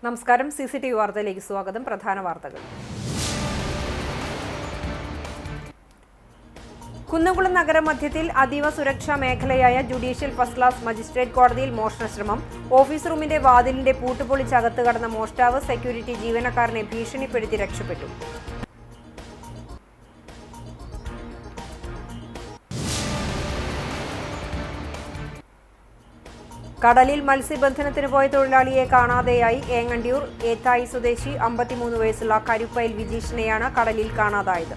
നമസ്കാരം. CCTV വാർത്തയിലേക്ക് സ്വാഗതം. പ്രധാന വാർത്തകൾ. കുന്നംകുളം നഗരമധ്യത്തിൽ അതീവ സുരക്ഷാ മേഖലയായ ജുഡീഷ്യൽ ഫസ്റ്റ് ക്ലാസ് മജിസ്ട്രേറ്റ് കോടതിയിൽ മോഷണശ്രമം. ഓഫീസ് റൂമിന്റെ വാതിലിന്റെ പൂട്ടുപൊളിച്ചകത്ത് കടന്ന മോഷ്ടാവ് സെക്യൂരിറ്റി ജീവനക്കാരനെ ഭീഷണിപ്പെടുത്തി രക്ഷപ്പെട്ടു. കടലിൽ മത്സ്യബന്ധനത്തിന് പോയ തൊഴിലാളിയെ കാണാതെയായി. ഏങ്ങണ്ടിയൂർ ഏത്തായി സ്വദേശി 53 വയസ്സുള്ള കരുപ്പയിൽ വിജീഷിനെയാണ് കടലിൽ കാണാതായത്.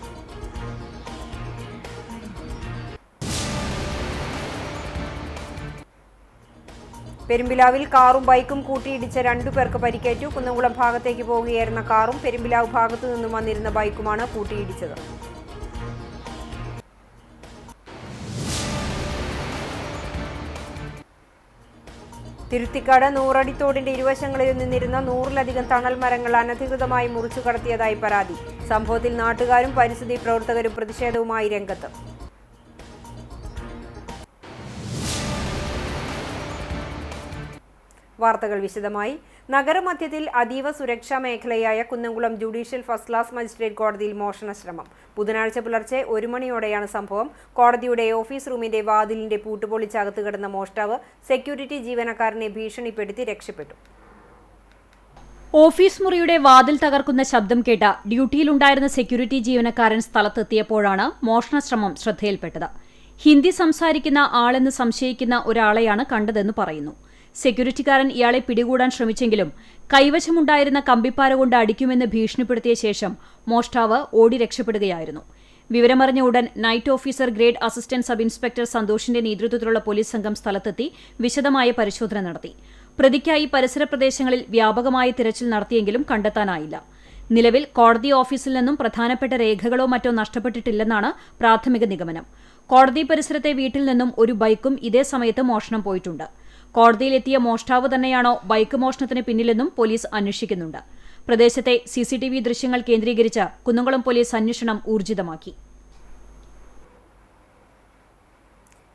പെരുമ്പിലാവിൽ കാറും ബൈക്കും കൂട്ടിയിടിച്ച 2 പേർക്ക് പരിക്കേറ്റു. കുന്നംകുളം ഭാഗത്തേക്ക് പോവുകയായിരുന്ന കാറും പെരുമ്പിലാവ് ഭാഗത്തു നിന്നും വന്നിരുന്ന ബൈക്കുമാണ് കൂട്ടിയിടിച്ചത്. തിരുത്തിക്കാട് നൂറടിത്തോടിന്റെ ഇരുവശങ്ങളിൽ നിന്നിരുന്ന 100-ലധികം തണൽ മരങ്ങൾ അനധികൃതമായി മുറിച്ചു കടത്തിയതായി പരാതി. സംഭവത്തിൽ നാട്ടുകാരും പരിസ്ഥിതി പ്രവർത്തകരും പ്രതിഷേധവുമായി രംഗത്ത്. വാർത്തകൾ വിശദമായി. നഗരമധ്യത്തിൽ അതീവ സുരക്ഷാ മേഖലയായ Kunnamkulam judicial first class magistrate കോടതിയിൽ മോഷണശ്രമം. ബുധനാഴ്ച പുലർച്ചെ 1 മണിയോടെയാണ് സംഭവം. കോടതിയുടെ ഓഫീസ് റൂമിന്റെ വാതിലിന്റെ പൂട്ടുപൊളിച്ചകത്ത് കിടന്ന മോഷ്ടാവ് സെക്യൂരിറ്റി ജീവനക്കാരനെ ഭീഷണിപ്പെടുത്തി രക്ഷപ്പെട്ടു. ഓഫീസ് മുറിയുടെ വാതിൽ തകർക്കുന്ന ശബ്ദം കേട്ട ഡ്യൂട്ടിയിലുണ്ടായിരുന്ന സെക്യൂരിറ്റി ജീവനക്കാരൻ സ്ഥലത്തെത്തിയപ്പോഴാണ് മോഷണശ്രമം ശ്രദ്ധയിൽപ്പെട്ടത്. ഹിന്ദി സംസാരിക്കുന്ന ആളെന്ന് സംശയിക്കുന്ന ഒരാളെയാണ് കണ്ടതെന്ന് പറയുന്നു. സെക്യൂരിറ്റിക്കാരൻ ഇയാളെ പിടികൂടാൻ ശ്രമിച്ചെങ്കിലും കൈവശമുണ്ടായിരുന്ന കമ്പിപ്പാര കൊണ്ട് അടിക്കുമെന്ന് ഭീഷണിപ്പെടുത്തിയ ശേഷം മോഷ്ടാവ് ഓടി രക്ഷപ്പെടുകയായിരുന്നു. വിവരമറിഞ്ഞ ഉടൻ night officer grade assistant sub inspector സന്തോഷിന്റെ നേതൃത്വത്തിലുള്ള പോലീസ് സംഘം സ്ഥലത്തെത്തി വിശദമായ പരിശോധന നടത്തി. പ്രതിക്കായി പരിസര പ്രദേശങ്ങളിൽ വ്യാപകമായ തിരച്ചിൽ നടത്തിയെങ്കിലും കണ്ടെത്താനായില്ല. നിലവിൽ കോടതി ഓഫീസിൽ നിന്നും പ്രധാനപ്പെട്ട രേഖകളോ മറ്റോ നഷ്ടപ്പെട്ടിട്ടില്ലെന്നാണ് പ്രാഥമിക നിഗമനം. കോടതി പരിസരത്തെ വീട്ടിൽ നിന്നും ഒരു ബൈക്കും ഇതേ സമയത്ത് മോഷണം പോയിട്ടുണ്ട്. കോടതിയിലെത്തിയ മോഷ്ടാവ് തന്നെയാണോ ബൈക്ക് മോഷണത്തിന് പിന്നിലെന്നും പോലീസ് അന്വേഷിക്കുന്നുണ്ട്. പ്രദേശത്തെ CCTV ദൃശ്യങ്ങൾ കേന്ദ്രീകരിച്ച് കുന്നംകുളം പോലീസ് അന്വേഷണം ഊർജിതമാക്കി.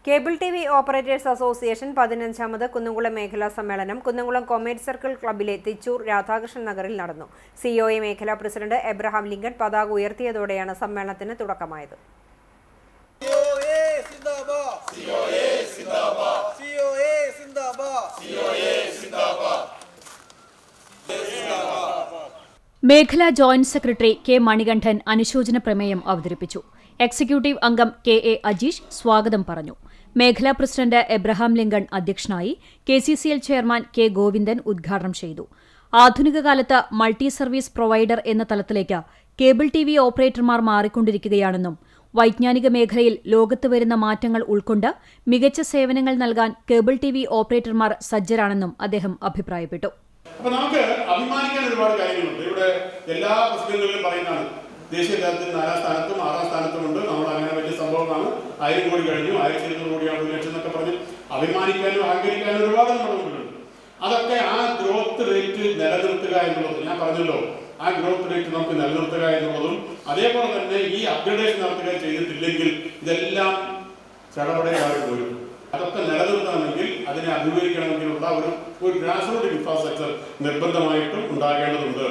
കേബിൾ TV ഓപ്പറേറ്റേഴ്സ് അസോസിയേഷൻ 15ാമത് കുന്നംകുളം മേഖലാ സമ്മേളനം കുന്നംകുളം കൊമേഴ്സ് സർക്കിൾ ക്ലബിലെ തിച്ചൂർ രാധാകൃഷ്ണൻ നഗറിൽ നടന്നു. COA മേഖലാ പ്രസിഡന്റ് എബ്രഹാം ലിങ്കൺ പതാക ഉയർത്തിയതോടെയാണ് സമ്മേളനത്തിന് തുടക്കമായത്. മേഖലാ ജോയിന്റ് സെക്രട്ടറി കെ മണികണ്ഠൻ അനുശോചന പ്രമേയം അവതരിപ്പിച്ചു. എക്സിക്യൂട്ടീവ് അംഗം KA അജീഷ് സ്വാഗതം പറഞ്ഞു. മേഖലാ പ്രസിഡന്റ് എബ്രഹാം ലിങ്കൺ അധ്യക്ഷനായി. KCCL ചെയർമാൻ K ഗോവിന്ദൻ ഉദ്ഘാടനം ചെയ്തു. ആധുനിക കാലത്ത് മൾട്ടി സർവീസ് പ്രൊവൈഡർ എന്ന തലത്തിലേക്ക് കേബിൾ TV ഓപ്പറേറ്റർമാർ മാറിക്കൊണ്ടിരിക്കുകയാണെന്നും വൈജ്ഞാനിക മേഖലയിൽ ലോകത്ത് വരുന്ന മാറ്റങ്ങൾ ഉൾക്കൊണ്ട് മികച്ച സേവനങ്ങൾ നൽകാൻ കേബിൾ TV ഓപ്പറേറ്റർമാർ സജ്ജരാണെന്നും അദ്ദേഹം അഭിപ്രായപ്പെട്ടു. അപ്പോൾ നമുക്ക് അഭിമാനിക്കാൻ ഒരുപാട് കാര്യങ്ങളുണ്ട്. ഇവിടെ എല്ലാ പ്രസിഡന്റുകളിലും പറയുന്നതാണ് ദേശീയ തലത്തിൽ 4ാം സ്ഥാനത്തും 6ാം സ്ഥാനത്തുമുണ്ട്. നമ്മൾ അങ്ങനെ വലിയ സംഭവമാണ്. 1000 കോടി കഴിഞ്ഞു, 1200 കോടിയാണ് 1 ലക്ഷം എന്നൊക്കെ പറഞ്ഞ് അഭിമാനിക്കാനും അഹങ്കരിക്കാനും ഒരുപാട് നമ്മുടെ മുമ്പിലുണ്ട്. അതൊക്കെ ആ ഗ്രോത്ത് റേറ്റ് നിലനിർത്തുക എന്നുള്ളത് ഞാൻ പറഞ്ഞല്ലോ. ആ ഗ്രോത്ത് റേറ്റ് നമുക്ക് നിലനിർത്തുക എന്നുള്ളതും അതേപോലെ തന്നെ ഈ അപ്ഗ്രഡേഷൻ നടത്തുക ചെയ്തിട്ടില്ലെങ്കിൽ ഇതെല്ലാം ചടപടയായി പോരും. അതൊക്കെ നിലനിർത്തണമെങ്കിൽ അതിനെ അഭിമുഖീകരിക്കണമെങ്കിലുള്ള ഒരു ഗ്രാസ് റൂട്ട് ഇൻഫ്രാസ്ട്രക്ചർ നിർബന്ധമായിട്ടും ഉണ്ടാകേണ്ടതുണ്ട്.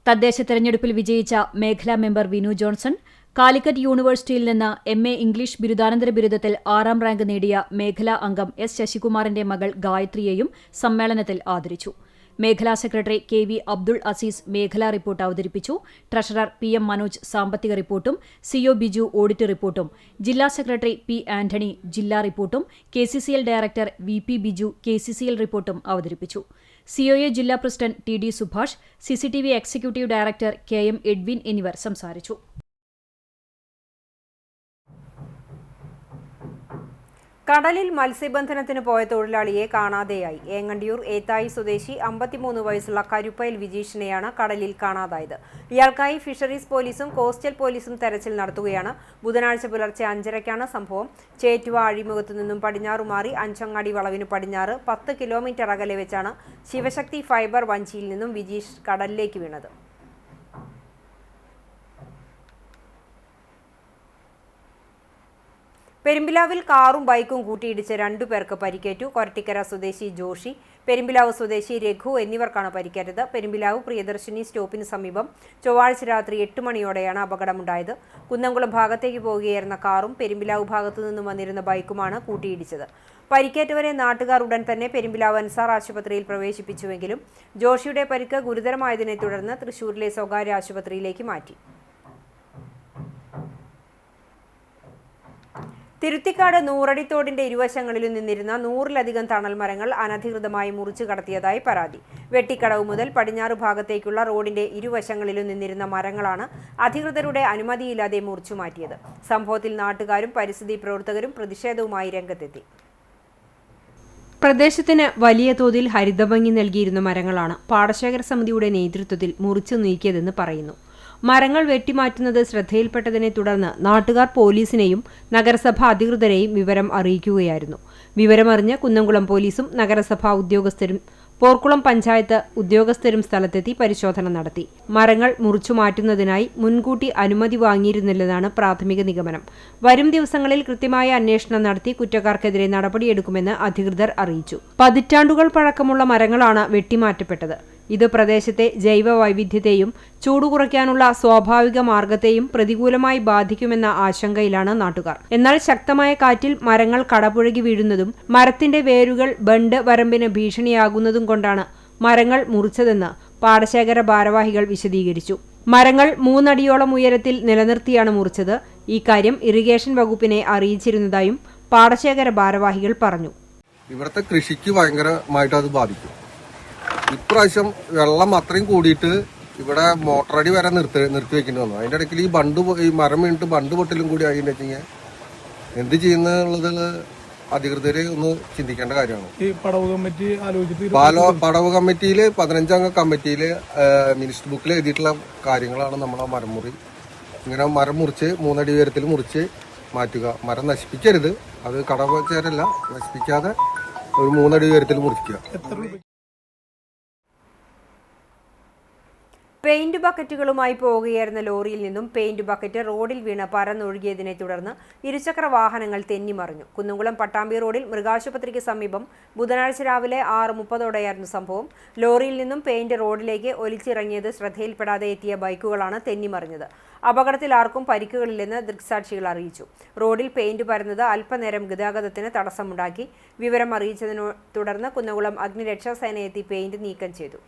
തദ്ദേശ തെരഞ്ഞെടുപ്പിൽ വിജയിച്ച മേഖലാ മെമ്പർ വിനു ജോൺസൺ, കാലിക്കറ്റ് യൂണിവേഴ്സിറ്റിയിൽ നിന്ന് MA ഇംഗ്ലീഷ് ബിരുദാനന്തര ബിരുദത്തിൽ 6ാം റാങ്ക് നേടിയ മേഖലാ അംഗം S ശശികുമാറിന്റെ മകൾ ഗായത്രിയെയും സമ്മേളനത്തിൽ ആദരിച്ചു. മേഖലാ സെക്രട്ടറി KV അബ്ദുൾ അസീസ് മേഖലാ റിപ്പോർട്ട് അവതരിപ്പിച്ചു. ട്രഷറർ PM മനോജ് സാമ്പത്തിക റിപ്പോർട്ടും CO ബിജു ഓഡിറ്റ് റിപ്പോർട്ടും, ജില്ലാ സെക്രട്ടറി P ആന്റണി ജില്ലാ റിപ്പോർട്ടും, KCCL director VP Biju KCCL റിപ്പോർട്ടും അവതരിപ്പിച്ചു. COA ജില്ലാ president TD Subhash, CCTV executive director KM Edwin എന്നിവർ സംസാരിച്ചു. കടലിൽ മത്സ്യബന്ധനത്തിന് പോയ തൊഴിലാളിയെ കാണാതെയായി. ഏങ്ങണ്ടിയൂർ ഏത്തായി സ്വദേശി 53 വയസ്സുള്ള കരുപ്പയിൽ വിജീഷിനെയാണ് കടലിൽ കാണാതായത്. ഇയാൾക്കായി ഫിഷറീസ് പോലീസും കോസ്റ്റൽ പോലീസും തെരച്ചിൽ നടത്തുകയാണ്. ബുധനാഴ്ച പുലർച്ചെ 5:30ക്കാണ് സംഭവം. ചേറ്റുവ അഴിമുഖത്തു നിന്നും പടിഞ്ഞാറു മാറി അഞ്ചങ്ങാടി വളവിന് പടിഞ്ഞാറ് 10 കിലോമീറ്റർ അകലെ വെച്ചാണ് ശിവശക്തി ഫൈബർ വഞ്ചിയിൽ നിന്നും വിജീഷ് കടലിലേക്ക് വീണത്. പെരുമ്പിലാവിൽ കാറും ബൈക്കും കൂട്ടിയിടിച്ച് 2 പേർക്ക് പരിക്കേറ്റു. കൊരട്ടിക്കര സ്വദേശി ജോഷി, പെരുമ്പിലാവ് സ്വദേശി രഘു എന്നിവർക്കാണ് പരിക്കേറ്റത്. പെരുമ്പിലാവ് പ്രിയദർശിനി സ്റ്റോപ്പിന് സമീപം ചൊവ്വാഴ്ച രാത്രി 8 മണിയോടെയാണ് അപകടമുണ്ടായത്. കുന്നംകുളം ഭാഗത്തേക്ക് പോകുകയായിരുന്ന കാറും പെരുമ്പിലാവ് ഭാഗത്തു നിന്നും വന്നിരുന്ന ബൈക്കുമാണ് കൂട്ടിയിടിച്ചത്. പരിക്കേറ്റവരെ നാട്ടുകാർ ഉടൻ തന്നെ പെരുമ്പിലാവ് അൻസാർ ആശുപത്രിയിൽ പ്രവേശിപ്പിച്ചുവെങ്കിലും ജോഷിയുടെ പരിക്ക് ഗുരുതരമായതിനെ തുടർന്ന് തൃശൂരിലെ സ്വകാര്യ ആശുപത്രിയിലേക്ക് മാറ്റി. തിരുത്തിക്കാട് നൂറടിത്തോടിന്റെ ഇരുവശങ്ങളിലും നിന്നിരുന്ന 100-ലധികം തണൽ മരങ്ങൾ അനധികൃതമായി മുറിച്ചു കടത്തിയതായി പരാതി. വെട്ടിക്കടവ് മുതൽ പടിഞ്ഞാറ് ഭാഗത്തേക്കുള്ള റോഡിന്റെ ഇരുവശങ്ങളിലും നിന്നിരുന്ന മരങ്ങളാണ് അധികൃതരുടെ അനുമതിയില്ലാതെ മുറിച്ചു മാറ്റിയത്. സംഭവത്തിൽ നാട്ടുകാരും പരിസ്ഥിതി പ്രവർത്തകരും പ്രതിഷേധവുമായി രംഗത്തെത്തി. പ്രദേശത്തിന് വലിയ തോതിൽ ഹരിതഭംഗി നൽകിയിരുന്ന മരങ്ങളാണ് പാടശേഖര സമിതിയുടെ നേതൃത്വത്തിൽ മുറിച്ചു നീക്കിയതെന്ന് പറയുന്നു. മരങ്ങൾ വെട്ടിമാറ്റുന്നത് ശ്രദ്ധയിൽപ്പെട്ടതിനെ തുടർന്ന് നാട്ടുകാർ പോലീസിനെയും നഗരസഭാ അധികൃതരെയും വിവരം അറിയിക്കുകയായിരുന്നു. വിവരമറിഞ്ഞ് കുന്നംകുളം പോലീസും നഗരസഭാ ഉദ്യോഗസ്ഥരും പോർക്കുളം പഞ്ചായത്ത് ഉദ്യോഗസ്ഥരും സ്ഥലത്തെത്തി പരിശോധന നടത്തി. മരങ്ങൾ മുറിച്ചു മാറ്റുന്നതിനായി മുൻകൂട്ടി അനുമതി വാങ്ങിയിരുന്നില്ലെന്നാണ് പ്രാഥമിക നിഗമനം. വരും ദിവസങ്ങളിൽ കൃത്യമായ അന്വേഷണം നടത്തി കുറ്റക്കാർക്കെതിരെ നടപടിയെടുക്കുമെന്ന് അധികൃതർ അറിയിച്ചു. പതിറ്റാണ്ടുകൾ പഴക്കമുള്ള മരങ്ങളാണ് വെട്ടിമാറ്റപ്പെട്ടത്. ഇത് പ്രദേശത്തെ ജൈവ വൈവിധ്യത്തെയും ചൂട് കുറയ്ക്കാനുള്ള സ്വാഭാവിക മാർഗത്തെയും പ്രതികൂലമായി ബാധിക്കുമെന്ന ആശങ്കയിലാണ് നാട്ടുകാർ. എന്നാൽ ശക്തമായ കാറ്റിൽ മരങ്ങൾ കടപുഴകി വീഴുന്നതും മരത്തിന്റെ വേരുകൾ ബണ്ട് വരമ്പിന് ഭീഷണിയാകുന്നതും കൊണ്ടാണ് മരങ്ങൾ മുറിച്ചതെന്ന് പാടശേഖര ഭാരവാഹികൾ വിശദീകരിച്ചു. മരങ്ങൾ 3 അടിയോളം ഉയരത്തിൽ നിലനിർത്തിയാണ് മുറിച്ചത്. ഈ കാര്യം ഇറിഗേഷൻ വകുപ്പിനെ അറിയിച്ചിരുന്നതായും പാടശേഖര ഭാരവാഹികൾ പറഞ്ഞു. ഇവിടുത്തെ കൃഷിക്ക് ഭയങ്കരമായിട്ട് അത് ബാധിക്കും. ഇപ്രാവശ്യം വെള്ളം അത്രയും കൂടിയിട്ട് ഇവിടെ മോട്ടറടി വരെ നിർത്തി വെക്കേണ്ടി വന്നു. അതിൻ്റെ ഇടയ്ക്ക് ഈ മരം വീണിട്ട് ബണ്ട് പൊട്ടലും കൂടി ആയിന്ന് വെച്ചാൽ എന്ത് ചെയ്യുന്നുള്ളത് അധികൃതര് ഒന്ന് ചിന്തിക്കേണ്ട കാര്യമാണ്. ഈ പടവ് കമ്മിറ്റി ആലോചിച്ചിട്ട് പടവ് കമ്മിറ്റിയിൽ 15-അംഗ കമ്മിറ്റിയിൽ മിനിസ്റ്റർ ബുക്കിൽ എഴുതിയിട്ടുള്ള കാര്യങ്ങളാണ് നമ്മളെ മരം മുറി. ഇങ്ങനെ മരം മുറിച്ച് 3 അടി ഉയരത്തിൽ മുറിച്ച് മാറ്റുക. മരം നശിപ്പിക്കരുത്, അത് കടവ് ചേരല്ല, നശിപ്പിക്കാതെ ഒരു 3 അടി ഉയരത്തിൽ മുറിക്കുക. പെയിന്റ് ബക്കറ്റുകളുമായി പോവുകയായിരുന്ന ലോറിയിൽ നിന്നും പെയിന്റ് ബക്കറ്റ് റോഡിൽ വീണ് പരന്നൊഴുകിയതിനെ തുടർന്ന് ഇരുചക്ര വാഹനങ്ങൾ തെന്നിമറിഞ്ഞു. കുന്നംകുളം പട്ടാമ്പി റോഡിൽ മൃഗാശുപത്രിക്ക് സമീപം ബുധനാഴ്ച രാവിലെ 6:30ഓടെയായിരുന്നു സംഭവം. ലോറിയിൽ നിന്നും പെയിന്റ് റോഡിലേക്ക് ഒലിച്ചിറങ്ങിയത് ശ്രദ്ധയിൽപ്പെടാതെ എത്തിയ ബൈക്കുകളാണ് തെന്നിമറിഞ്ഞത്. അപകടത്തിൽ ആർക്കും പരിക്കുകളില്ലെന്ന് ദൃക്സാക്ഷികൾ അറിയിച്ചു. റോഡിൽ പെയിന്റ് പരന്നത് അല്പനേരം ഗതാഗതത്തിന് തടസ്സമുണ്ടാക്കി. വിവരം അറിയിച്ചതിനെ തുടർന്ന് കുന്നംകുളം അഗ്നിരക്ഷാസേന എത്തി പെയിന്റ് നീക്കം ചെയ്തു.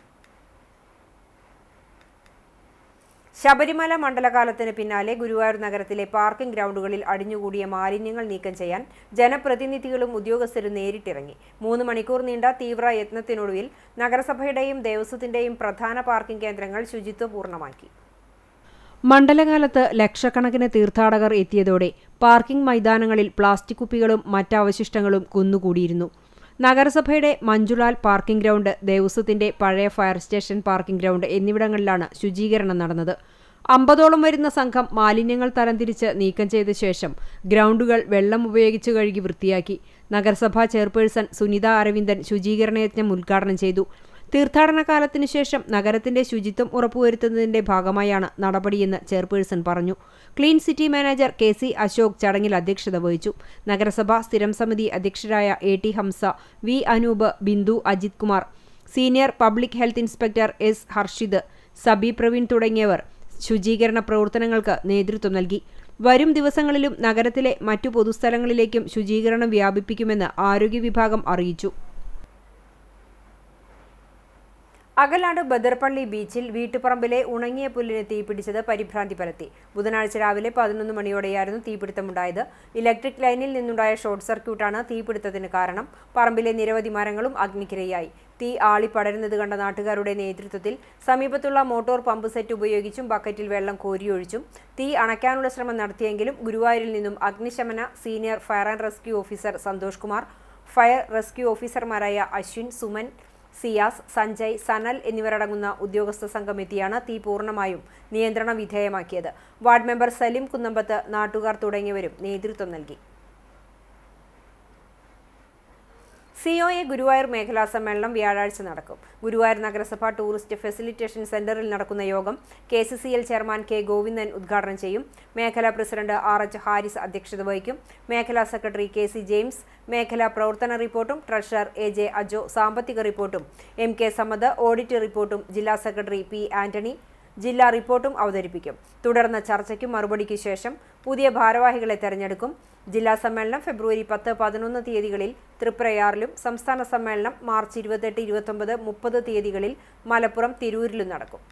ശബരിമല മണ്ഡലകാലത്തിന് പിന്നാലെ ഗുരുവായൂർ നഗരത്തിലെ പാർക്കിംഗ് ഗ്രൗണ്ടുകളിൽ അടിഞ്ഞുകൂടിയ മാലിന്യങ്ങൾ നീക്കം ചെയ്യാൻ ജനപ്രതിനിധികളും ഉദ്യോഗസ്ഥരും നേരിട്ടിറങ്ങി. 3 മണിക്കൂർ നീണ്ട തീവ്ര യത്നത്തിനൊടുവിൽ നഗരസഭയുടെയും ദേവസ്വത്തിന്റെയും പ്രധാന പാർക്കിംഗ് കേന്ദ്രങ്ങൾ ശുചിത്വപൂർണ്ണമാക്കി. മണ്ഡലകാലത്ത് ലക്ഷക്കണക്കിന് തീർത്ഥാടകർ എത്തിയതോടെ പാർക്കിംഗ് മൈതാനങ്ങളിൽ പ്ലാസ്റ്റിക് കുപ്പികളും മറ്റവശിഷ്ടങ്ങളും കുന്നുകൂടിയിരുന്നു. നഗരസഭയുടെ മഞ്ജുലാൽ പാർക്കിംഗ് ഗ്രൗണ്ട്, ദേവസ്വത്തിന്റെ പഴയ ഫയർ സ്റ്റേഷൻ പാർക്കിംഗ് ഗ്രൗണ്ട് എന്നിവിടങ്ങളിലാണ് ശുചീകരണം നടന്നത്. 50ഓളം വരുന്ന സംഘം മാലിന്യങ്ങൾ തരംതിരിച്ച് നീക്കം ചെയ്ത ശേഷം ഗ്രൗണ്ടുകൾ വെള്ളം ഉപയോഗിച്ച് കഴുകി വൃത്തിയാക്കി. നഗരസഭാ ചെയർപേഴ്സൺ സുനിത അരവിന്ദൻ ശുചീകരണ യജ്ഞം ഉദ്ഘാടനം ചെയ്തു. തീർത്ഥാടന കാലത്തിനു ശേഷം നഗരത്തിന്റെ ശുചിത്വം ഉറപ്പുവരുത്തുന്നതിന്റെ ഭാഗമായാണ് നടപടിയെന്ന് ചെയർപേഴ്സൺ പറഞ്ഞു. Clean city manager KC Ashok ചടങ്ങിൽ അധ്യക്ഷത വഹിച്ചു. നഗരസഭാ സ്ഥിരം സമിതി അധ്യക്ഷരായ AT Hamsa, V Anoop, Bindu Ajith Kumar, senior public health inspector S Harshid, Sabi Praveen തുടങ്ങിയവർ ശുചീകരണ പ്രവർത്തനങ്ങൾക്ക് നേതൃത്വം നൽകി. വരും ദിവസങ്ങളിലും നഗരത്തിലെ മറ്റു പൊതുസ്ഥലങ്ങളിലേക്കും ശുചീകരണം വ്യാപിപ്പിക്കുമെന്ന് ആരോഗ്യ വിഭാഗം അറിയിച്ചു. അകലാട് ബദർപള്ളി ബീച്ചിൽ വീട്ടുപറമ്പിലെ ഉണങ്ങിയ പുല്ലിന് തീപിടിച്ചത് പരിഭ്രാന്തി പരത്തി. ബുധനാഴ്ച രാവിലെ 11 മണിയോടെയായിരുന്നു തീപിടുത്തമുണ്ടായത്. ഇലക്ട്രിക് ലൈനിൽ നിന്നുണ്ടായ ഷോർട്ട് സർക്യൂട്ടാണ് തീപിടുത്തത്തിന് കാരണം. പറമ്പിലെ നിരവധി മരങ്ങളും അഗ്നിക്കിരയായി. തീ ആളിപ്പടരുന്നത് കണ്ട നാട്ടുകാരുടെ നേതൃത്വത്തിൽ സമീപത്തുള്ള മോട്ടോർ പമ്പ് സെറ്റ് ഉപയോഗിച്ചും ബക്കറ്റിൽ വെള്ളം കോരിയൊഴിച്ചും തീ അണയ്ക്കാനുള്ള ശ്രമം നടത്തിയെങ്കിലും ഗുരുവായൂരിൽ നിന്നും അഗ്നിശമന senior fire and rescue officer Santhosh Kumar, fire rescue ഓഫീസർമാരായ അശ്വിൻ, സുമൻ, സിയാസ്, സഞ്ജയ്, സനൽ എന്നിവരടങ്ങുന്ന ഉദ്യോഗസ്ഥ സംഘം എത്തിയാണ് തീ പൂർണ്ണമായും നിയന്ത്രണ വിധേയമാക്കിയത്. വാർഡ് മെമ്പർ സലിം കുന്നമ്പത്ത്, നാട്ടുകാർ തുടങ്ങിയവരും നേതൃത്വം നൽകി. COA ഗുരുവായൂർ മേഖലാ സമ്മേളനം വ്യാഴാഴ്ച നടക്കും. ഗുരുവായൂർ നഗരസഭ ടൂറിസ്റ്റ് ഫെസിലിറ്റേഷൻ സെന്ററിൽ നടക്കുന്ന യോഗം KCCL ചെയർമാൻ K. ഗോവിന്ദൻ ഉദ്ഘാടനം ചെയ്യും. മേഖലാ പ്രസിഡന്റ് RH ഹാരിസ് അധ്യക്ഷത വഹിക്കും. മേഖലാ സെക്രട്ടറി KC ജെയിംസ് മേഖലാ പ്രവർത്തന റിപ്പോർട്ടും ട്രഷറർ AJ അജോ സാമ്പത്തിക റിപ്പോർട്ടും MK സമദ് ഓഡിറ്റ് റിപ്പോർട്ടും ജില്ലാ സെക്രട്ടറി P. ആന്റണി ജില്ലാ റിപ്പോർട്ടും അവതരിപ്പിക്കും. തുടർന്ന് ചർച്ചയ്ക്കും മറുപടിക്ക് ശേഷം പുതിയ ഭാരവാഹികളെ തെരഞ്ഞെടുക്കും. ജില്ലാ സമ്മേളനം ഫെബ്രുവരി 10-11 തീയതികളിൽ തൃപ്രയാറിലും സംസ്ഥാന സമ്മേളനം മാർച്ച് 28, 29, 30 തീയതികളിൽ മലപ്പുറം തിരൂരിലും നടക്കും.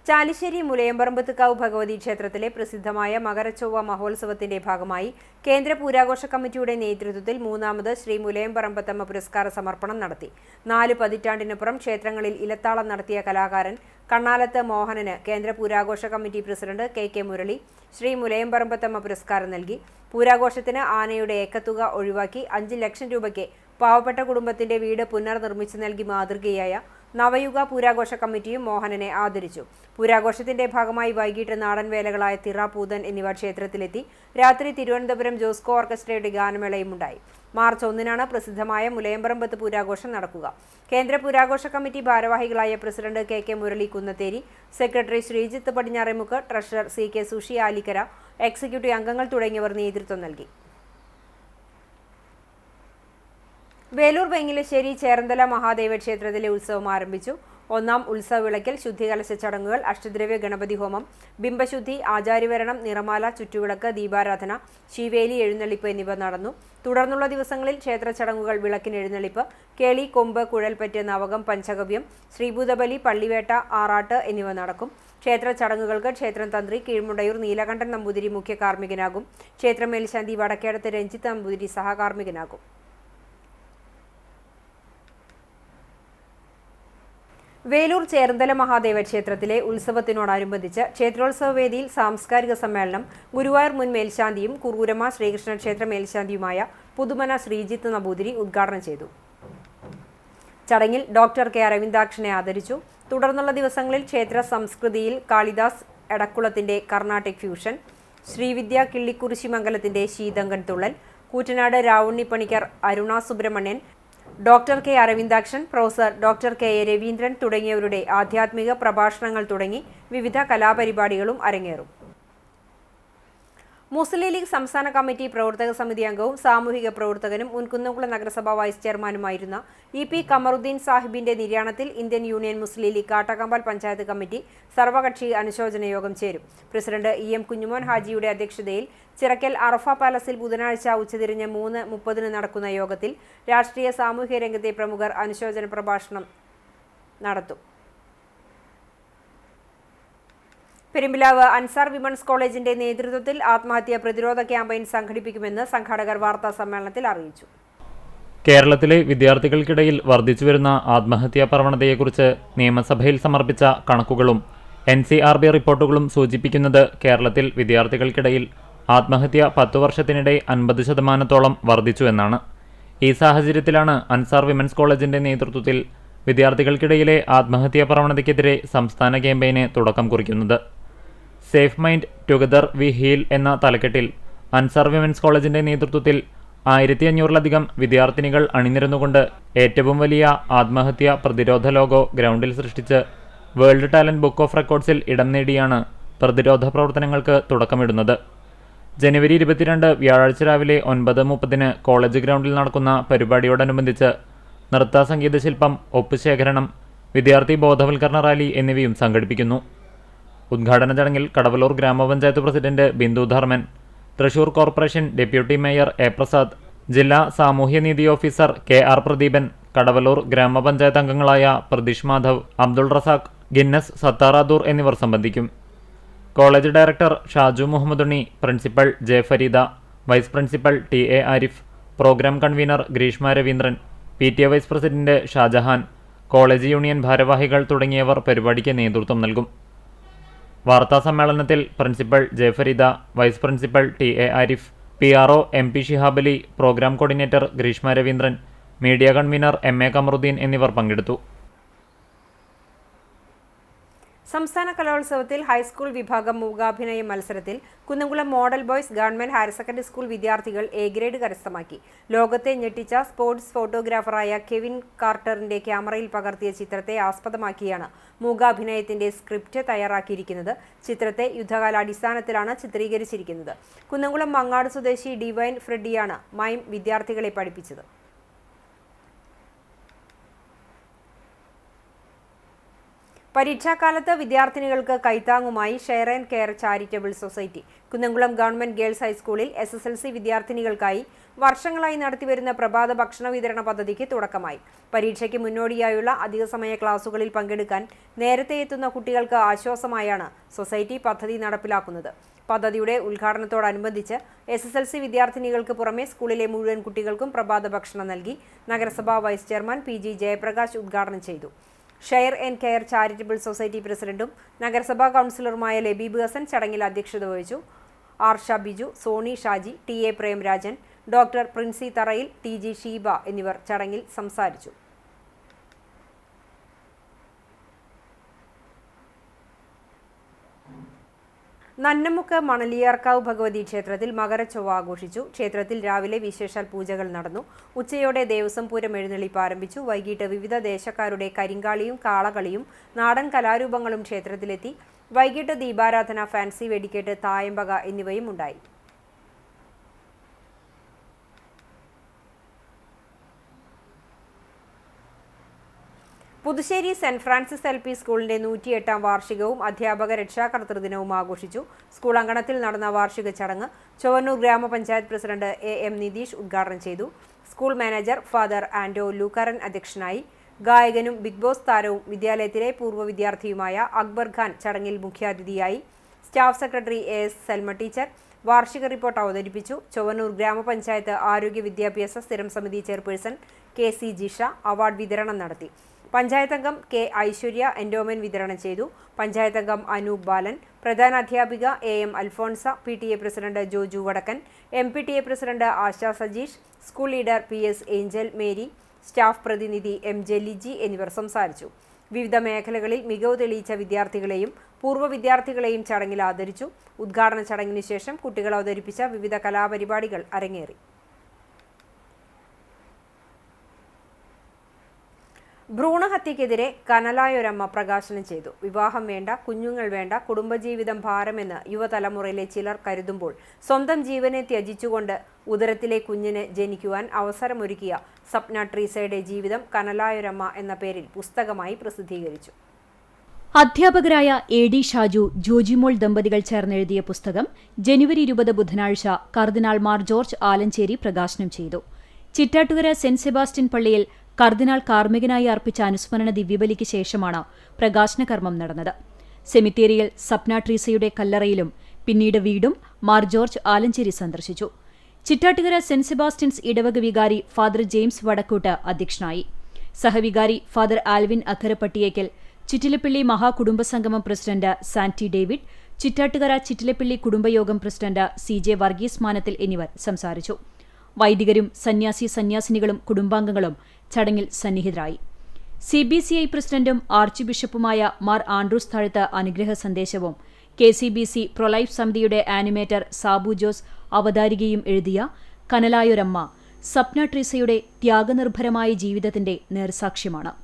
ചാലിശ്ശേരി മുലയമ്പറമ്പത്തുകാവ് ഭഗവതി ക്ഷേത്രത്തിലെ പ്രസിദ്ധമായ മകരച്ചൊവ്വ മഹോത്സവത്തിന്റെ ഭാഗമായി കേന്ദ്ര പൂരാഘോഷ കമ്മിറ്റിയുടെ നേതൃത്വത്തിൽ 3ാമത് ശ്രീ മുലയമ്പറമ്പത്തമ്മ പുരസ്കാര സമർപ്പണം നടത്തി. 4 പതിറ്റാണ്ടിനപ്പുറം ക്ഷേത്രങ്ങളിൽ ഇലത്താളം നടത്തിയ കലാകാരൻ കണ്ണാലത്ത് മോഹനന് കേന്ദ്ര പൂരാഘോഷ committee president KK Murali Sree Mulayamparambathamma പുരസ്കാരം നൽകി. പൂരാഘോഷത്തിന് ആനയുടെ ഏക്കത്തുക ഒഴിവാക്കി 5 ലക്ഷം രൂപയ്ക്ക് പാവപ്പെട്ട കുടുംബത്തിന്റെ വീട് പുനർനിർമ്മിച്ചു നൽകി മാതൃകയായ നവയുഗ പൂരാഘോഷ കമ്മിറ്റിയും മോഹനനെ ആദരിച്ചു. പൂരാഘോഷത്തിന്റെ ഭാഗമായി വൈകിട്ട് നാടൻ വേലകളായ തിറ, പൂതൻ എന്നിവ ക്ഷേത്രത്തിലെത്തി. രാത്രി തിരുവനന്തപുരം ജോസ്കോ ഓർക്കസ്ട്രയുടെ ഗാനമേളയും ഉണ്ടായി. മാർച്ച് 1-നാണ് പ്രസിദ്ധമായ മുലയമ്പറമ്പത്ത് പൂരാഘോഷം നടക്കുക. കേന്ദ്ര പൂരാഘോഷ കമ്മിറ്റി ഭാരവാഹികളായ president KK Murali Kunnatheri, secretary Sreejith Padinjaremukku, treasurer CK Sushi Alikkara, executive അംഗങ്ങൾ തുടങ്ങിയവർ നേതൃത്വം നൽകി. വേലൂർ വെങ്ങിലശ്ശേരി ചേർന്തല മഹാദേവ ക്ഷേത്രത്തിലെ ഉത്സവം ആരംഭിച്ചു. 1ാം ഉത്സവ വിളക്കിൽ ശുദ്ധികലശ ചടങ്ങുകൾ, അഷ്ടദ്രവ്യ ഗണപതി ഹോമം, ബിംബശുദ്ധി, ആചാര്യവരണം, നിറമാല, ചുറ്റുവിളക്ക്, ദീപാരാധന, ശിവേലി, എഴുന്നള്ളിപ്പ് എന്നിവ നടന്നു. തുടർന്നുള്ള ദിവസങ്ങളിൽ ക്ഷേത്ര ചടങ്ങുകൾ, വിളക്കിന് എഴുന്നള്ളിപ്പ്, കേളി, കൊമ്പ്, കുഴൽപ്പറ്റ്, നവകം, പഞ്ചഗവ്യം, ശ്രീഭൂതബലി, പള്ളിവേട്ട, ആറാട്ട് എന്നിവ നടക്കും. ക്ഷേത്ര ചടങ്ങുകൾക്ക് ക്ഷേത്രം തന്ത്രി കീഴ്മുണ്ടയൂർ നീലകണ്ഠൻ നമ്പൂതിരി മുഖ്യ കാർമ്മികനാകും. ക്ഷേത്ര മേൽശാന്തി വടക്കേടത്ത് രഞ്ജിത്ത് നമ്പൂതിരി സഹകാർമ്മികനാകും. വേലൂർ ചേർന്തല മഹാദേവ ക്ഷേത്രത്തിലെ ഉത്സവത്തിനോടനുബന്ധിച്ച് ക്ഷേത്രോത്സവ വേദിയിൽ സാംസ്കാരിക സമ്മേളനം ഗുരുവായൂർ മുൻ മേൽശാന്തിയും കുറൂരമ്മ ശ്രീകൃഷ്ണ ക്ഷേത്ര മേൽശാന്തിയുമായ പുതുമന ശ്രീജിത്ത് നമ്പൂതിരി ഉദ്ഘാടനം ചെയ്തു. ചടങ്ങിൽ ഡോക്ടർ K. അരവിന്ദാക്ഷനെ ആദരിച്ചു. തുടർന്നുള്ള ദിവസങ്ങളിൽ ക്ഷേത്ര സംസ്കൃതിയിൽ കാളിദാസ് എടക്കുളത്തിന്റെ കർണാട്ടിക് ഫ്യൂഷൻ, ശ്രീവിദ്യ കിള്ളിക്കുറിശിമംഗലത്തിന്റെ Sheethankan Thullal, Koottanad Ravunnippanicker, Aruna Subramanian, doctor K. Aravindakshan, professor doctor K. A. Raveendran തുടങ്ങിയവരുടെ ആധ്യാത്മിക പ്രഭാഷണങ്ങൾ തുടങ്ങി വിവിധ കലാപരിപാടികളും അരങ്ങേറും. മുസ്ലിം ലീഗ് സംസ്ഥാന കമ്മിറ്റി പ്രവർത്തക സമിതി അംഗവും സാമൂഹിക പ്രവർത്തകനും മുൻ കുന്നംകുളം നഗരസഭ വൈസ് ചെയർമാനുമായിരുന്ന EP കമറുദ്ദീൻ സാഹിബിന്റെ നിര്യാണത്തിൽ ഇന്ത്യൻ യൂണിയൻ മുസ്ലിം ലീഗ് കാട്ടകമ്പാൽ പഞ്ചായത്ത് കമ്മിറ്റി സർവകക്ഷി അനുശോചന യോഗം ചേരും. പ്രസിഡന്റ് EM കുഞ്ഞുമോൻ ഹാജിയുടെ അധ്യക്ഷതയിൽ ചിറക്കൽ അറഫ പാലസിൽ ബുധനാഴ്ച ഉച്ചതിരിഞ്ഞ് 3:30 നടക്കുന്ന യോഗത്തിൽ രാഷ്ട്രീയ സാമൂഹ്യ രംഗത്തെ പ്രമുഖർ അനുശോചന പ്രഭാഷണം നടത്തും. പെരുമ്പിലാവ് അൻസാർ വിമൻസ് കോളേജിന്റെ നേതൃത്വത്തിൽ ആത്മഹത്യാ പ്രതിരോധ ക്യാമ്പയിൻ സംഘടിപ്പിക്കുമെന്ന് സംഘാടകർ വാർത്താ സമ്മേളനത്തിൽ അറിയിച്ചു. കേരളത്തിലെ വിദ്യാർത്ഥികൾക്കിടയിൽ വർദ്ധിച്ചുവരുന്ന ആത്മഹത്യാ പ്രവണതയെക്കുറിച്ച് നിയമസഭയിൽ സമർപ്പിച്ച കണക്കുകളും NCRB റിപ്പോർട്ടുകളും സൂചിപ്പിക്കുന്നത് കേരളത്തിൽ വിദ്യാർത്ഥികൾക്കിടയിൽ ആത്മഹത്യ 10 വർഷത്തിനിടെ 50% വർദ്ധിച്ചു എന്നാണ്. ഈ സാഹചര്യത്തിലാണ് അൻസാർ വിമൻസ് കോളേജിന്റെ നേതൃത്വത്തിൽ വിദ്യാർത്ഥികൾക്കിടയിലെ ആത്മഹത്യാ പ്രവണതയ്ക്കെതിരെ സംസ്ഥാന ക്യാമ്പയിന് തുടക്കം കുറിക്കുന്നത്. Safe mind together we heal എന്ന തലക്കെട്ടിൽ അൻസാർ വിമൻസ് കോളേജിന്റെ നേതൃത്വത്തിൽ 1500-ലധികം വിദ്യാർത്ഥിനികൾ അണിനിരന്നുകൊണ്ട് ഏറ്റവും വലിയ ആത്മഹത്യാ പ്രതിരോധ ലോഗോ ഗ്രൗണ്ടിൽ സൃഷ്ടിച്ച് വേൾഡ് ടാലന്റ് ബുക്ക് ഓഫ് റെക്കോർഡ്സിൽ ഇടം നേടിയാണ് പ്രതിരോധ പ്രവർത്തനങ്ങൾക്ക് തുടക്കമിടുന്നത്. ജനുവരി 22 വ്യാഴാഴ്ച രാവിലെ 9:30 കോളേജ് ഗ്രൗണ്ടിൽ നടക്കുന്ന പരിപാടിയോടനുബന്ധിച്ച് നൃത്ത സംഗീത ശില്പം, ഒപ്പ് ശേഖരണം, വിദ്യാർത്ഥി ബോധവൽക്കരണ റാലി എന്നിവയും സംഘടിപ്പിക്കുന്നു. ഉദ്ഘാടന ചടങ്ങിൽ കടവലൂർ ഗ്രാമപഞ്ചായത്ത് president Bindu Dharman, Thrissur corporation deputy mayor A. Prasad, ജില്ലാ സാമൂഹ്യനീതി ഓഫീസർ KR പ്രദീപൻ, കടവലൂർ ഗ്രാമപഞ്ചായത്ത് അംഗങ്ങളായ പ്രതീഷ് മാധവ്, അബ്ദുൾ റസാഖ്, ഗിന്നസ് സത്താറാദൂർ എന്നിവർ സംബന്ധിക്കും. College director Shaju Muhammadunni, principal J. Fareeda, vice principal TA. Arif, programme convener Greeshma Raveendran, PTA vice president Shajahan, college union ഭാരവാഹികൾ തുടങ്ങിയവർ പരിപാടിക്ക് നേതൃത്വം നൽകും. വാർത്താ സമ്മേളനത്തിൽ principal J. Fareeda, vice principal TA. Arif, PRO MP Shihabali, programme coordinator Greeshma Raveendran, media convener MA Kamaruddin എന്നിവർ പങ്കെടുത്തു. സംസ്ഥാന കലോത്സവത്തിൽ ഹൈസ്കൂൾ വിഭാഗം മൂകാഭിനയ മത്സരത്തിൽ Kunnamkulam model boys government higher secondary school വിദ്യാർത്ഥികൾ എ ഗ്രേഡ് കരസ്ഥമാക്കി. ലോകത്തെ ഞെട്ടിച്ച സ്പോർട്സ് ഫോട്ടോഗ്രാഫറായ കെവിൻ കാർട്ടറിന്റെ ക്യാമറയിൽ പകർത്തിയ ചിത്രത്തെ ആസ്പദമാക്കിയാണ് മൂകാഭിനയത്തിന്റെ സ്ക്രിപ്റ്റ് തയ്യാറാക്കിയിരിക്കുന്നത്. ചിത്രത്തെ യുദ്ധകാലാടിസ്ഥാനത്തിലാണ് ചിത്രീകരിച്ചിരിക്കുന്നത്. കുന്നംകുളം മങ്ങാട് സ്വദേശി ഡിവൈൻ ഫ്രെഡിയാണ് മൈം വിദ്യാർത്ഥികളെ പഠിപ്പിച്ചത്. പരീക്ഷാകാലത്ത് വിദ്യാർത്ഥിനികൾക്ക് കൈത്താങ്ങുമായി share and care charitable society Kunnamkulam government girls ഹൈസ്കൂളിൽ SSLC വിദ്യാർത്ഥിനികൾക്കായി വർഷങ്ങളായി നടത്തിവരുന്ന പ്രഭാത ഭക്ഷണ വിതരണ പദ്ധതിക്ക് തുടക്കമായി. പരീക്ഷയ്ക്ക് മുന്നോടിയായുള്ള അധിക സമയ ക്ലാസുകളിൽ പങ്കെടുക്കാൻ നേരത്തെ എത്തുന്ന കുട്ടികൾക്ക് ആശ്വാസമായാണ് സൊസൈറ്റി പദ്ധതി നടപ്പിലാക്കുന്നത്. പദ്ധതിയുടെ ഉദ്ഘാടനത്തോടനുബന്ധിച്ച് SSLC വിദ്യാർത്ഥിനികൾക്ക് പുറമെ സ്കൂളിലെ മുഴുവൻ കുട്ടികൾക്കും പ്രഭാത ഭക്ഷണം നൽകി. നഗരസഭാ വൈസ് ചെയർമാൻ PG ജയപ്രകാശ് ഉദ്ഘാടനം ചെയ്തു. Share and care charitable society പ്രസിഡന്റും നഗരസഭാ കൗൺസിലറുമായ ലബീബ് ഹസൻ ചടങ്ങിൽ അധ്യക്ഷത വഹിച്ചു. Arsha Biju, Sony Shaji, TA Premrajan, doctor Princy Tharayil, TG Sheeba എന്നിവർ ചടങ്ങിൽ സംസാരിച്ചു. നന്നമുക്ക് മണലിയാർക്കാവ് ഭഗവതി ക്ഷേത്രത്തിൽ മകരച്ചൊവ്വ ആഘോഷിച്ചു. ക്ഷേത്രത്തിൽ രാവിലെ വിശേഷാൽ പൂജകൾ നടന്നു. ഉച്ചയോടെ ദേവസ്വം പൂരം എഴുന്നള്ളിപ്പ് ആരംഭിച്ചു. വൈകിട്ട് വിവിധ ദേശക്കാരുടെ കരിങ്കാളിയും കാളകളിയും നാടൻ കലാരൂപങ്ങളും ക്ഷേത്രത്തിലെത്തി. വൈകിട്ട് ദീപാരാധന, ഫാൻസി വെടിക്കെട്ട്, തായമ്പക എന്നിവയും ഉണ്ടായി. പുതുശ്ശേരി സെന്റ് ഫ്രാൻസിസ് LP സ്കൂളിന്റെ 108ാം വാർഷികവും അധ്യാപക രക്ഷാകർതൃ ദിനവും ആഘോഷിച്ചു. സ്കൂൾ അങ്കണത്തിൽ നടന്ന വാർഷിക ചടങ്ങ് ചൊവ്വന്നൂർ ഗ്രാമപഞ്ചായത്ത് പ്രസിഡന്റ് AM നിതീഷ് ഉദ്ഘാടനം ചെയ്തു. സ്കൂൾ മാനേജർ ഫാദർ ആൻഡോ ലൂക്കാരൻ അധ്യക്ഷനായി. ഗായകനും ബിഗ് ബോസ് താരവും വിദ്യാലയത്തിലെ പൂർവ്വ വിദ്യാർത്ഥിയുമായ അക്ബർ ഖാൻ ചടങ്ങിൽ മുഖ്യാതിഥിയായി. Staff secretary AS Salma teacher വാർഷിക റിപ്പോർട്ട് അവതരിപ്പിച്ചു. ചൊവ്വന്നൂർ ഗ്രാമപഞ്ചായത്ത് ആരോഗ്യ വിദ്യാഭ്യാസ സ്ഥിരം സമിതി ചെയർപേഴ്സൺ KC ജിഷ അവാർഡ് വിതരണം നടത്തി. പഞ്ചായത്ത് അംഗം K ഐശ്വര്യ എൻഡോമെന്റ് വിതരണം ചെയ്തു. പഞ്ചായത്ത് അംഗം അനൂപ് ബാലൻ, പ്രധാനാധ്യാപിക AM Alphonsa, PTA president Joju വടക്കൻ, MPTA president ASHA Sajeesh, school leader PS Angel Mary, staff പ്രതിനിധി MJ ലിജി എന്നിവർ സംസാരിച്ചു. വിവിധ മേഖലകളിൽ മികവ് തെളിയിച്ച വിദ്യാർത്ഥികളെയും പൂർവ്വ വിദ്യാർത്ഥികളെയും ചടങ്ങിൽ ആദരിച്ചു. ഉദ്ഘാടന ചടങ്ങിന് ശേഷം കുട്ടികൾ അവതരിപ്പിച്ച വിവിധ കലാപരിപാടികൾ അരങ്ങേറി. ഭ്രൂണഹത്യക്കെതിരെ കനലായൊരമ്മ പ്രകാശനം ചെയ്തു. വിവാഹം വേണ്ട, കുഞ്ഞുങ്ങൾ വേണ്ട, കുടുംബജീവിതം ഭാരമെന്ന് യുവതലമുറയിലെ ചിലർ കരുതുമ്പോൾ സ്വന്തം ജീവനെ ത്യജിച്ചുകൊണ്ട് ഉദരത്തിലെ കുഞ്ഞിന് ജനിക്കുവാൻ അവസരമൊരുക്കിയ സപ്ന ട്രീസയുടെ ജീവിതം കനലായൊരമ്മ എന്ന പേരിൽ പുസ്തകമായി പ്രസിദ്ധീകരിച്ചു. അധ്യാപകരായ AD ഷാജു, ജോജിമോൾ ദമ്പതികൾ ചേർന്നെഴുതിയ പുസ്തകം ജനുവരി 20 ബുധനാഴ്ച കർദിനാൾ മാർ ജോർജ് ആലഞ്ചേരി പ്രകാശനം ചെയ്തു. ചിറ്റാറ്റുകര സെന്റ് സെബാസ്റ്റ്യൻ പള്ളിയിൽ കർദിനാൾ കാർമ്മികനായി അർപ്പിച്ച അനുസ്മരണ ദിവ്യബലിക്ക് ശേഷമാണ് പ്രകാശന കർമ്മം നടന്നത്. സെമിത്തേരിയിൽ സപ്ന ട്രീസയുടെ കല്ലറയിലും പിന്നീട് വീടും മാർ ജോർജ് ആലഞ്ചേരി സന്ദർശിച്ചു. ചിറ്റാറ്റുകര സെന്റ് സെബാസ്റ്റ്യൻസ് ഇടവക വികാരി ഫാദർ ജെയിംസ് വടക്കൂട്ട് അധ്യക്ഷനായി. സഹവികാരി ഫാദർ ആൽവിൻ അക്കരപ്പട്ടിയേക്കൽ, ചിറ്റിലപ്പള്ളി മഹാകുടുംബസംഗമം പ്രസിഡന്റ് സാന്റി ഡേവിഡ്, ചിറ്റാറ്റുകര ചിറ്റിലപ്പള്ളി കുടുംബയോഗം പ്രസിഡന്റ് CJ വർഗീസ് മാനത്തിൽ എന്നിവർ സംസാരിച്ചു. വൈദികരും സന്യാസിനികളും കുടുംബാംഗങ്ങളും ചടങ്ങിൽ സന്നിഹിതരായി. CBCI പ്രസിഡന്റും ആർച്ച് ബിഷപ്പുമായ മാർ ആൻഡ്രൂസ് താഴത്ത് അനുഗ്രഹ സന്ദേശവും KCBC പ്രൊലൈഫ് സമിതിയുടെ ആനിമേറ്റർ സാബു ജോസ് അവതാരികയും എഴുതിയ കനലായൊരമ്മ സപ്ന ട്രീസയുടെ ത്യാഗനിർഭരമായ ജീവിതത്തിന്റെ നേർസാക്ഷ്യമാണ്.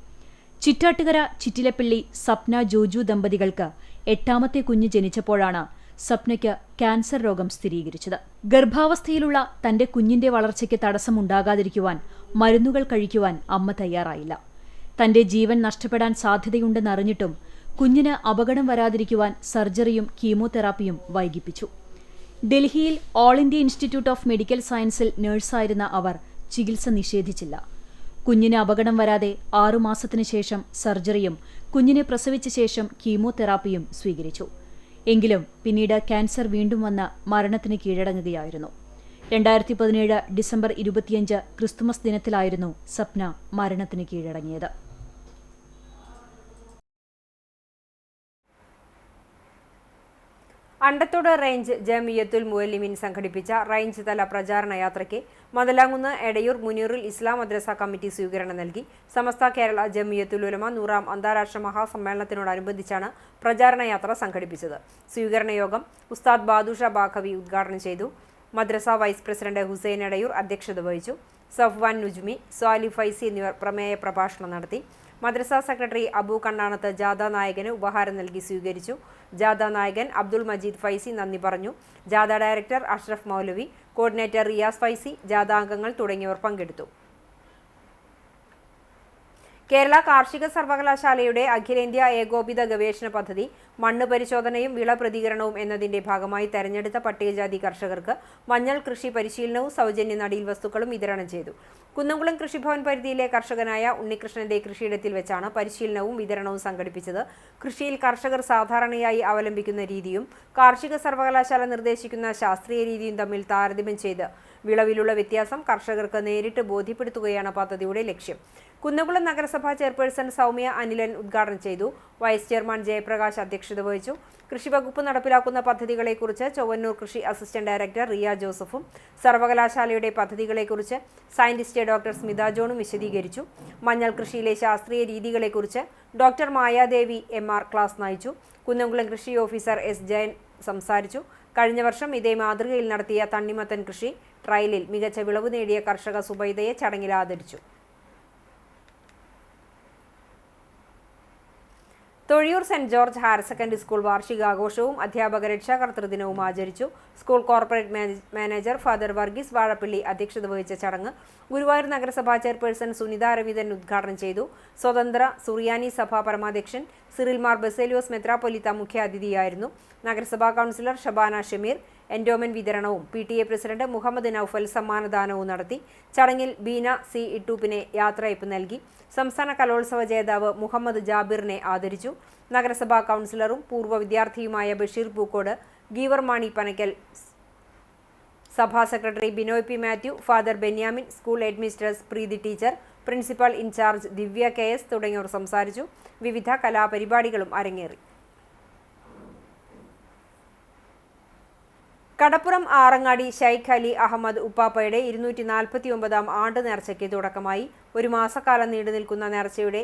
ചിറ്റാട്ടുകര ചിറ്റിലപ്പള്ളി സപ്ന ജോജു ദമ്പതികൾക്ക് 8ാമത്തെ കുഞ്ഞ് ജനിച്ചപ്പോഴാണ് സപ്നയ്ക്ക് ക്യാൻസർ രോഗം സ്ഥിരീകരിച്ചത്. ഗർഭാവസ്ഥയിലുള്ള തന്റെ കുഞ്ഞിന്റെ വളർച്ചയ്ക്ക് തടസ്സമുണ്ടാകാതിരിക്കുവാൻ മരുന്നുകൾ കഴിക്കുവാൻ അമ്മ തയ്യാറായില്ല. തന്റെ ജീവൻ നഷ്ടപ്പെടാൻ സാധ്യതയുണ്ടെന്നറിഞ്ഞിട്ടും കുഞ്ഞിന് അപകടം വരാതിരിക്കുവാൻ സർജറിയും കീമോതെറാപ്പിയും വൈകിപ്പിച്ചു. ഡൽഹിയിൽ all India institute of medical സയൻസിൽ നഴ്സായിരുന്ന അവർ ചികിത്സ നിഷേധിച്ചില്ല. കുഞ്ഞിന് അപകടം വരാതെ 6 മാസത്തിനു ശേഷം സർജറിയും കുഞ്ഞിനെ പ്രസവിച്ച ശേഷം കീമോതെറാപ്പിയും സ്വീകരിച്ചു. എങ്കിലും പിന്നീട് ക്യാൻസർ വീണ്ടും വന്ന് മരണത്തിന് കീഴടങ്ങുകയായിരുന്നു. 2017 ഡിസംബർ 25 ക്രിസ്തുമസ് ദിനത്തിലായിരുന്നു സപ്ന മരണത്തിന് കീഴടങ്ങിയത്. അണ്ടത്തോട് റേഞ്ച് ജമിയത്തുൽ മുഅല്ലിമീൻ സംഘടിപ്പിച്ച റേഞ്ച് തല പ്രചാരണ യാത്രയ്ക്ക് മദലാങ്കുന്ന് എടയൂർ മുനീറുൽ ഇസ്ലാം മദ്രസ കമ്മിറ്റി സ്വീകരണം നൽകി. സമസ്ത കേരള ജമിയത്തുൽ ഉലമ 100ാം അന്താരാഷ്ട്ര മഹാസമ്മേളനത്തിനോടനുബന്ധിച്ചാണ് പ്രചാരണ യാത്ര സംഘടിപ്പിച്ചത്. സ്വീകരണ യോഗം ഉസ്താദ് ബാദുഷ ബാഖവി ഉദ്ഘാടനം ചെയ്തു. മദ്രസ വൈസ് പ്രസിഡന്റ് ഹുസൈൻ എടയൂർ അധ്യക്ഷത വഹിച്ചു. സഫ്വാൻ നുജ്മി, സ്വാലി ഫൈസി എന്നിവർ പ്രമേയ പ്രഭാഷണം നടത്തി. മദ്രസ സെക്രട്ടറി അബു കണ്ണാണത്ത് ജാഥ നായകന് ഉപഹാരം നൽകി സ്വീകരിച്ചു. ജാഥ നായകൻ അബ്ദുൾ മജീദ് ഫൈസി നന്ദി പറഞ്ഞു. ജാഥ ഡയറക്ടർ അഷ്റഫ് മൗലവി, കോർഡിനേറ്റർ റിയാസ് ഫൈസി, ജാഥാംഗങ്ങൾ തുടങ്ങിയവർ പങ്കെടുത്തു. കേരള കാർഷിക സർവകലാശാലയുടെ അഖിലേന്ത്യാ ഏകോപിത ഗവേഷണ പദ്ധതി മണ്ണ് പരിശോധനയും വിള പ്രതികരണവും എന്നതിന്റെ ഭാഗമായി തെരഞ്ഞെടുത്ത പട്ടികജാതി കർഷകർക്ക് മഞ്ഞൾ കൃഷി പരിശീലനവും സൗജന്യ നടീൽ വസ്തുക്കളും വിതരണം ചെയ്തു. കുന്നംകുളം കൃഷിഭവൻ പരിധിയിലെ കർഷകനായ ഉണ്ണികൃഷ്ണന്റെ കൃഷിയിടത്തിൽ വെച്ചാണ് പരിശീലനവും വിതരണവും സംഘടിപ്പിച്ചത്. കൃഷിയിൽ കർഷകർ സാധാരണയായി അവലംബിക്കുന്ന രീതിയും കാർഷിക സർവകലാശാല നിർദ്ദേശിക്കുന്ന ശാസ്ത്രീയ രീതിയും തമ്മിൽ താരതമ്യം ചെയ്ത് വിളവിലുള്ള വ്യത്യാസം കർഷകർക്ക് നേരിട്ട് ബോധ്യപ്പെടുത്തുകയാണ് പദ്ധതിയുടെ ലക്ഷ്യം. കുന്നംകുളം നഗരസഭാ ചെയർപേഴ്സൺ സൗമ്യ അനിലൻ ഉദ്ഘാടനം ചെയ്തു. വൈസ് ചെയർമാൻ ജയപ്രകാശ് അധ്യക്ഷത വഹിച്ചു. കൃഷിവകുപ്പ് നടപ്പിലാക്കുന്ന പദ്ധതികളെക്കുറിച്ച് ചൊവ്വന്നൂർ കൃഷി അസിസ്റ്റന്റ് ഡയറക്ടർ റിയ ജോസഫും സർവകലാശാലയുടെ പദ്ധതികളെക്കുറിച്ച് സയന്റിസ്റ്റ് ഡോക്ടർ സ്മിത ജോണും വിശദീകരിച്ചു. മഞ്ഞൾ കൃഷിയിലെ ശാസ്ത്രീയ രീതികളെക്കുറിച്ച് ഡോക്ടർ മായാദേവി MR ക്ലാസ് നയിച്ചു. കുന്നംകുളം കൃഷി ഓഫീസർ S ജയൻ സംസാരിച്ചു. കഴിഞ്ഞ വർഷം ഇതേ മാതൃകയിൽ നടത്തിയ തണ്ണിമത്തൻ കൃഷി ട്രയലിൽ മികച്ച വിളവ് നേടിയ കർഷക സുബൈദയെ ചടങ്ങിൽ ആദരിച്ചു. Thozhiyur saint George higher secondary school വാർഷികാഘോഷവും അധ്യാപക രക്ഷാകർതൃദിനവും ആചരിച്ചു. School corporate manager father Varghese Vazhappilly അധ്യക്ഷത വഹിച്ച ചടങ്ങ് ഗുരുവായൂർ നഗരസഭാ ചെയർപേഴ്സൺ സുനിത രവീന്ദ്രൻ ഉദ്ഘാടനം ചെയ്തു. സ്വതന്ത്ര സുറിയാനി സഭാ പരമാധ്യക്ഷൻ സിറിൽ മാർ ബസേലിയോസ് മെത്രാപ്പൊലീത്ത മുഖ്യാതിഥിയായിരുന്നു. നഗരസഭാ കൗൺസിലർ ഷബാന ഷമീർ എൻഡോമെന്റ് വിതരണവും PTA പ്രസിഡന്റ് മുഹമ്മദ് നൌഫൽ സമ്മാനദാനവും നടത്തി. ചടങ്ങിൽ ബീന C ഇട്ടൂപ്പിനെ യാത്രയയപ്പ് നൽകി. സംസ്ഥാന കലോത്സവ ജേതാവ് മുഹമ്മദ് ജാബിറിനെ ആദരിച്ചു. നഗരസഭാ കൗൺസിലറും പൂർവ്വ വിദ്യാർത്ഥിയുമായ ബഷീർ പൂക്കോട്, ഗീവർ മാണി പനക്കൽ, സഭാ secretary Binoy P Mathew, father Benyamin, school headmistress Preethi teacher, principal in charge Divya KS തുടങ്ങിയവർ സംസാരിച്ചു. വിവിധ കലാപരിപാടികളും അരങ്ങേറി. കടപ്പുറം ആറങ്ങാടി ഷൈഖ് അലി അഹമ്മദ് ഉപ്പാപ്പയുടെ 249ാം ആണ്ട് നേർച്ചയ്ക്ക് തുടക്കമായി. ഒരു മാസക്കാലം നീണ്ടുനിൽക്കുന്ന നേർച്ചയുടെ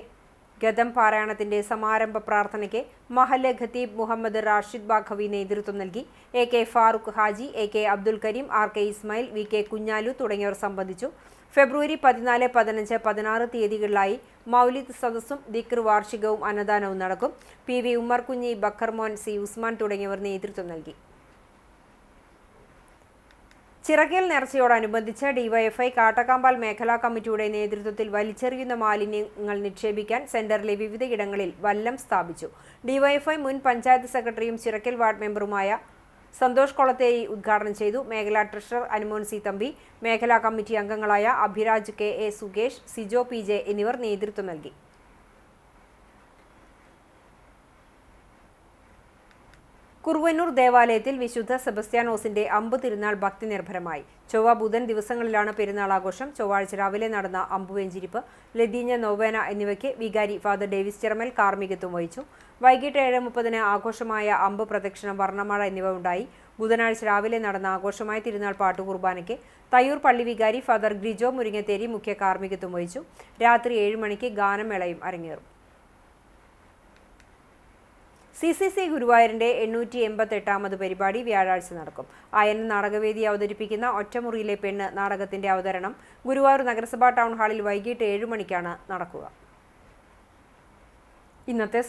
ഗദം പാരായണത്തിന്റെ സമാരംഭ പ്രാർത്ഥനയ്ക്ക് മഹല്ല് ഖത്തീബ് മുഹമ്മദ് റാഷിദ് ബാഖവി നേതൃത്വം നൽകി. AK Farooq Haji, AK Abdul Kareem, RK Ismail, VK Kunhalu തുടങ്ങിയവർ സംബന്ധിച്ചു. ഫെബ്രുവരി 14, 15, 16 തീയതികളിലായി മൗലിദ് സദസ്സും ദിക്ർ വാർഷികവും അന്നദാനവും നടക്കും. PV ഉമ്മർ കുഞ്ഞി, ബക്കർമോൻ, C ഉസ്മാൻ തുടങ്ങിയവർ നേതൃത്വം നൽകി. ചിറക്കൽ നേർച്ചയോടനുബന്ധിച്ച് DYFI കാട്ടക്കാമ്പാൽ മേഖലാ കമ്മിറ്റിയുടെ നേതൃത്വത്തിൽ വലിച്ചെറിയുന്ന മാലിന്യങ്ങൾ നിക്ഷേപിക്കാൻ സെന്ററിലെ വിവിധയിടങ്ങളിൽ വല്ലം സ്ഥാപിച്ചു. DYFI മുൻ പഞ്ചായത്ത് സെക്രട്ടറിയും ചിറക്കൽ വാർഡ് മെമ്പറുമായ സന്തോഷ് കൊളത്തേരി ഉദ്ഘാടനം ചെയ്തു. മേഖലാ ട്രഷറർ അനുമോൻ C തമ്പി, മേഖലാ കമ്മിറ്റി അംഗങ്ങളായ അഭിരാജ് KA, സുകേഷ്, സിജോ PJ എന്നിവർ നേതൃത്വം നൽകി. കുറുവന്നൂർ ദേവാലയത്തിൽ വിശുദ്ധ സെബസ്ത്യാനോസിന്റെ അമ്പ് തിരുനാൾ ഭക്തി നിർഭരമായി. ചൊവ്വ, ബുധൻ ദിവസങ്ങളിലാണ് പെരുന്നാൾ ആഘോഷം. ചൊവ്വാഴ്ച രാവിലെ നടന്ന അമ്പുവെഞ്ചിരിപ്പ്, ലതീഞ്ഞ നോവേന എന്നിവയ്ക്ക് വികാരി ഫാദർ ഡേവിസ് ചിറമൽ കാർമ്മികത്വം വഹിച്ചു. വൈകിട്ട് 7:30 ആഘോഷമായ അമ്പ് പ്രദക്ഷിണം, വർണ്ണമഴ എന്നിവ ഉണ്ടായി. ബുധനാഴ്ച രാവിലെ നടന്ന ആഘോഷമായ തിരുനാൾ പാട്ടുകുർബാനയ്ക്ക് തയ്യൂർ പള്ളി വികാരി ഫാദർ ഗ്രിജോ മുരിങ്ങത്തേരി മുഖ്യ കാർമ്മികത്വം വഹിച്ചു. രാത്രി 7 മണിക്ക് ഗാനമേളയും അരങ്ങേറും. CCC ഗുരുവായൂരിന്റെ 888ാമത് പരിപാടി വ്യാഴാഴ്ച നടക്കും. അയൻ നാടകവേദി അവതരിപ്പിക്കുന്ന ഒറ്റമുറിയിലെ പെണ്ണ് നാടകത്തിന്റെ അവതരണം ഗുരുവായൂർ നഗരസഭാ ടൗൺ ഹാളിൽ വൈകിട്ട് 7 മണിക്കാണ് നടക്കുക. ഇന്നത്തെ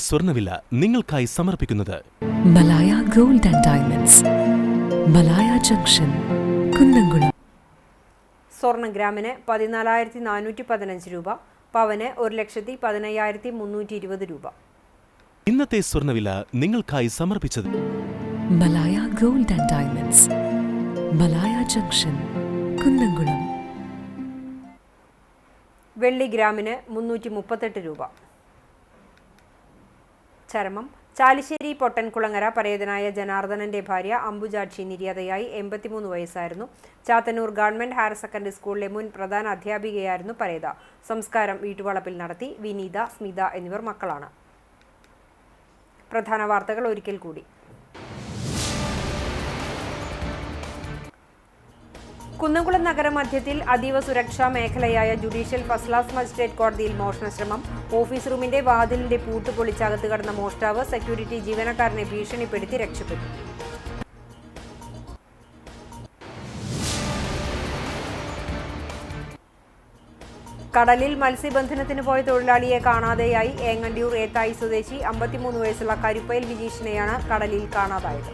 സ്വർണ്ണവില നിങ്ങൾക്കായി സമർപ്പിക്കുന്നത് Malaya gold and diamonds, Malaya junction, Kunnamkulam. സ്വർണ്ണ ഗ്രാമിന് 14,415 രൂപ, പവന് 1,15,320 രൂപ. ഇന്നത്തെ സ്വർണ്ണവില നിങ്ങൾക്കായി സമർപ്പിച്ചത് Malaya gold and diamonds, Malaya junction, Kunnamkulam. വെള്ളി ഗ്രാമിന് 338 രൂപ. ചരമം ചാലിശ്ശേരി പൊട്ടൻകുളങ്ങര പരേതനായ ജനാർദ്ദനന്റെ ഭാര്യ അംബുജാക്ഷി നിര്യാതയായി. 83 വയസ്സായിരുന്നു. ചാത്തന്നൂർ ഗവൺമെന്റ് ഹയർ സെക്കൻഡറി സ്കൂളിലെ മുൻ പ്രധാന അധ്യാപികയായിരുന്നു പരേത. സംസ്കാരം വീട്ടുവളപ്പിൽ നടത്തി. വിനീത, സ്മിത എന്നിവർ മക്കളാണ്. പ്രധാന വാർത്തകൾ ഒരിക്കൽ കൂടി. കുന്നംകുളം നഗരമധ്യത്തിൽ അതീവ സുരക്ഷാ മേഖലയായ ജുഡീഷ്യൽ ഫസ്റ്റ് ക്ലാസ് മജിസ്ട്രേറ്റ് കോടതിയിൽ മോഷണശ്രമം. ഓഫീസ് റൂമിന്റെ വാതിലിന്റെ പൂട്ട് പൊളിച്ചകത്ത് കടന്ന മോഷ്ടാവ് സെക്യൂരിറ്റി ജീവനക്കാരനെ ഭീഷണിപ്പെടുത്തി രക്ഷപ്പെട്ടു. കടലിൽ മത്സ്യബന്ധനത്തിന് പോയ തൊഴിലാളിയെ കാണാതെയായി. ഏങ്ങണ്ടിയൂർ ഏത്തായി സ്വദേശി 53 വയസ്സുള്ള കരുപ്പയിൽ വിജീഷിനെയാണ് കടലിൽ കാണാതായത്.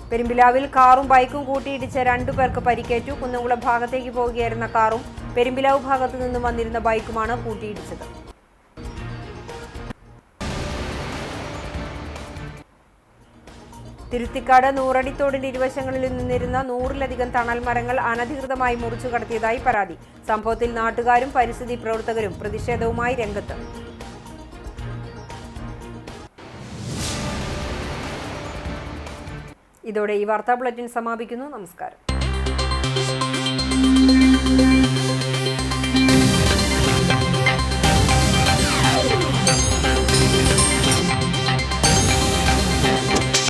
പെരുമ്പിലാവിൽ കാറും ബൈക്കും കൂട്ടിയിടിച്ച് 2 പേർക്ക് പരിക്കേറ്റു. കുന്നംകുളം ഭാഗത്തേക്ക് പോവുകയായിരുന്ന കാറും പെരുമ്പിലാവ് ഭാഗത്തു നിന്നും വന്നിരുന്ന ബൈക്കുമാണ് കൂട്ടിയിടിച്ചത്. തിരുത്തിക്കാട് നൂറടിത്തോടിന്റെ ഇരുവശങ്ങളിൽ നിന്നിരുന്ന 100-ലധികം തണൽ മരങ്ങൾ അനധികൃതമായി മുറിച്ചു കടത്തിയതായി പരാതി. സംഭവത്തിൽ നാട്ടുകാരും പരിസ്ഥിതി പ്രവർത്തകരും പ്രതിഷേധവുമായി രംഗത്ത്. ഇതോടെ ഈ വാർത്താ ബുള്ളറ്റിൻ സമാപിക്കുന്നു. നമസ്കാരം.